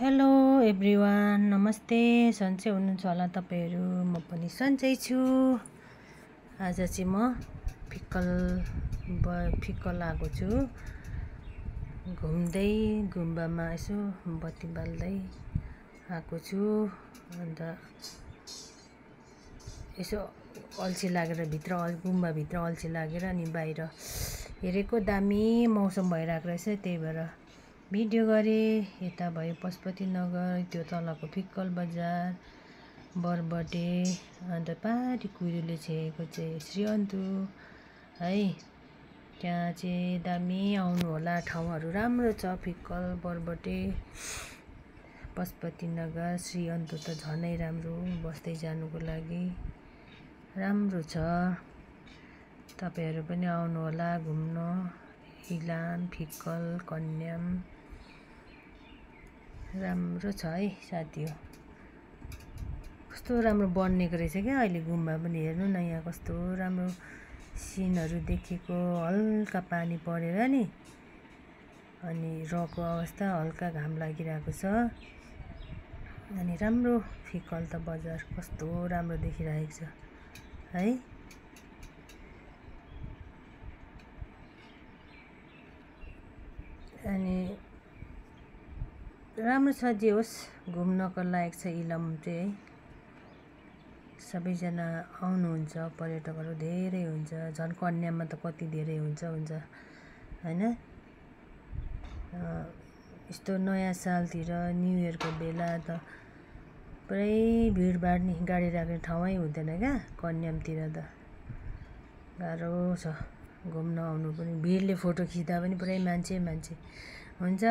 Hello everyone, नमस्ते। सन्चै हुनुहुन्छ होला तपाईहरू? म पनि सन्चै छु। आज चाहिँ म फिक्कल आएको छु। घुम्दै गुम्बामा यसो बत्ती बाल्दै आएको छु। अन्त यसो अल्छी लागेर गुम्बाभित्र अल्छी लागेर अनि बाहिर हेरेको दामी मौसम भइरहेको रहेछ। त्यही भएर भिडियो गरेँ। यता भयो पशुपतिनगर, त्यो तलको फिक्कल बजार, बरबटे, अन्त पारि कुहिरोले छेकेको चाहिँ श्रीअन्तु है। त्यहाँ चाहिँ दामी आउनु होला। ठाउँहरू राम्रो छ। फिक्कल, बरबटे, पशुपतिनगर, श्रीअन्तु त झनै राम्रो, बस्दै जानुको लागि राम्रो छ। तपाईहरू पनि आउनु होला घुम्न। इलाम, फिक्कल, कन्याम राम्रो छ है साथी हो। कस्तो राम्रो बनिएको रहेछ क्या अहिले गुम्बा पनि। हेर्नु न यहाँ कस्तो राम्रो सिनहरू देखेको। हल्का पानी परेर नि, अनि रको अवस्था हल्का घाम लागिरहेको छ। अनि राम्रो फिक्कल त बजार कस्तो राम्रो देखिरहेको छ है। अनि राम्रो छ, जे होस् घुम्नको लायक छ इलाम चाहिँ है। सबैजना आउनुहुन्छ, पर्यटकहरू धेरै हुन्छ। झन् कन्याममा त कति धेरै हुन्छ हैन। यस्तो नयाँ सालतिर, न्यु इयरको बेला त पुरै भिडभाड नि, गाडी राख्ने ठाउँै हुँदैन क्या कन्यामतिर त। गाह्रो छ घुम्न आउनु पनि। भिडले फोटो खिच्दा पनि पुरै मान्छे हुन्छ।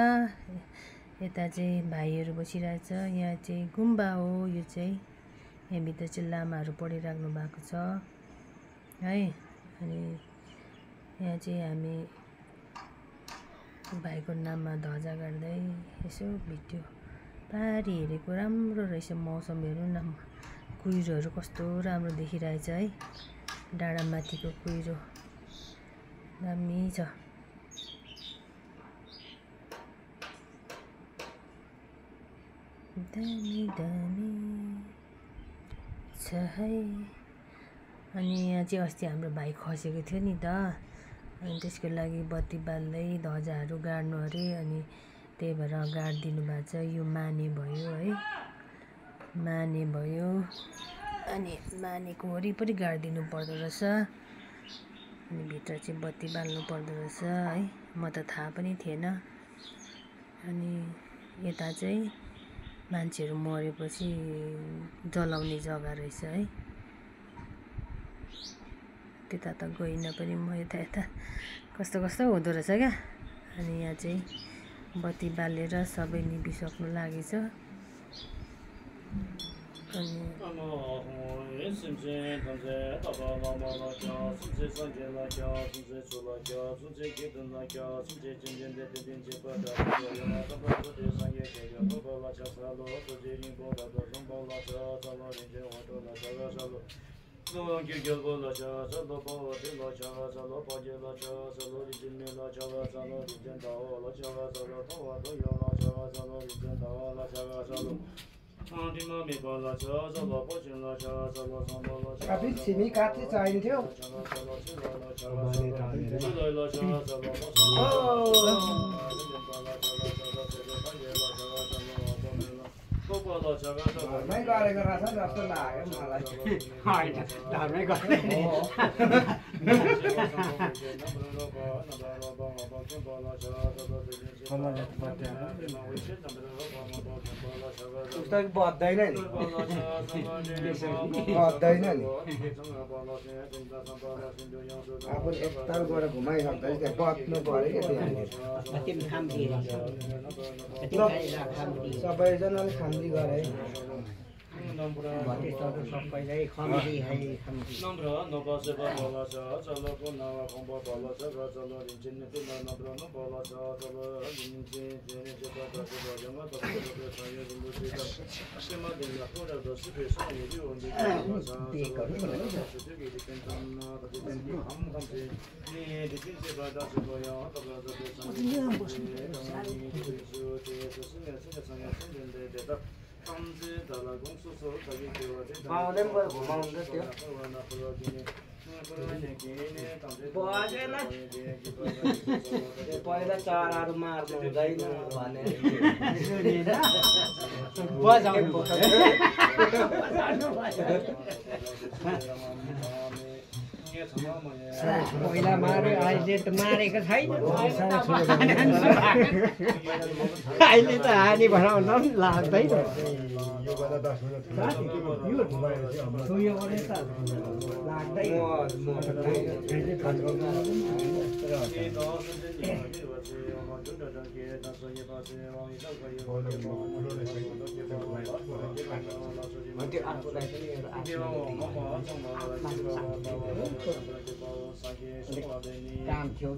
यता चाहिँ भाइहरू बसिरहेछ। यहाँ चाहिँ गुम्बा हो यो चाहिँ। यहाँभित्र चाहिँ लामाहरू पढिराख्नु भएको छ है। अनि यहाँ चाहिँ हामी भाइको नाममा ध्वजा गाड्दै यसो भिडियो पारि हेरेको। राम्रो रहेछ मौसम। हेर्नु न, कुहिरोहरू कस्तो राम्रो देखिरहेछ है। डाँडामाथिको कुहिरो दामी छ। दामी छ है। अनि यहाँ चाहिँ अस्ति हाम्रो भाइ खसेको थियो नि त, अनि त्यसको लागि बत्ती बाल्दै ध्वजाहरू गाड्नु अरे। अनि त्यही भएर गाडिदिनु भएको छ। यो माने भयो है, माने भयो। अनि मानेको वरिपरि गाडिदिनु पर्दो रहेछ। अनि भित्र चाहिँ बत्ती बाल्नु पर्दो रहेछ है। म त थाहा पनि थिएन। अनि यता चाहिँ मान्छेहरू मरेपछि जलाउने जग्गा रहेछ है। त्यता त गइनँ पनि म। यता कस्तो हुँदो रहेछ क्या। अनि यहाँ चाहिँ बत्ती बालेर सबै निभिसक्नु लागेछ। अनि काफी सिमी काट्दै चाहिन्थ्यो। घरमै गरेको रहेछ जस्तो लाग्यो मलाई। होइन, घरमै गर्ने बद्दैन नि, बद्दैन नि। अब एकताल गएर घुमाइसक्दा त्यहाँ बद्नु पऱ्यो क्या। सबैजनाले खाम्दी गरे। भतिजहरू सबैलाई खम्ती है खम्ती नम्र नबसे बल छ चलको नव कम्प बल छ र चल रिन्छिन ते नम्र न बल छ चल रिन्छिन जेने जे बसे बजम तपाईको सहयोग मुते त सेमा दिन लको र दस पेस यदि ओन्दी छ पहिला चराहरू मार्नु हुँदैन भने पहिला मार्यो अहिले त मारेको छैन अहिले त हानी भराउन पनि लाग्दैन काम थियो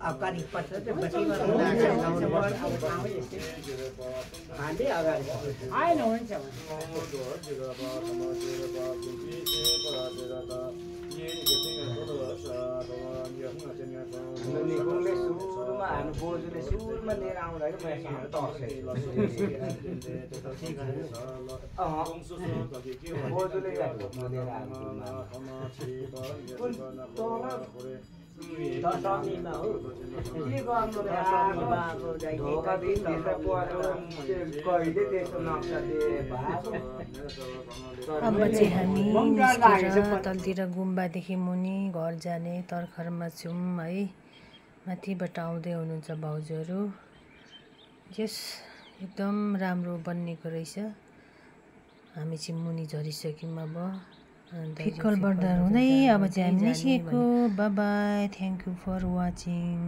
अगाडि पर्छ आएन हुन्छ निकुङले सुरुमा हाम्रो बोजूले सुरुमा लिएर आउँदाखेरि बोजूले दशमीमा हो के गर्नु ढोका दिनभित्र पऱ्यो कहिले त्यस्तो नक्सा अब चाहिँ हामी निस्केर तलतिर गुम्बादेखि मुनि घर जाने तर्खरमा छौँ है। माथिबाट आउँदै हुनुहुन्छ भाउजूहरू। जस एकदम राम्रो बनिएको रहेछ। हामी चाहिँ मुनि झरिसक्यौँ। अब फिक्कल बर्दर हुँदै अब चाहिँ हामी निस्केको। Bye bye, thank you for watching.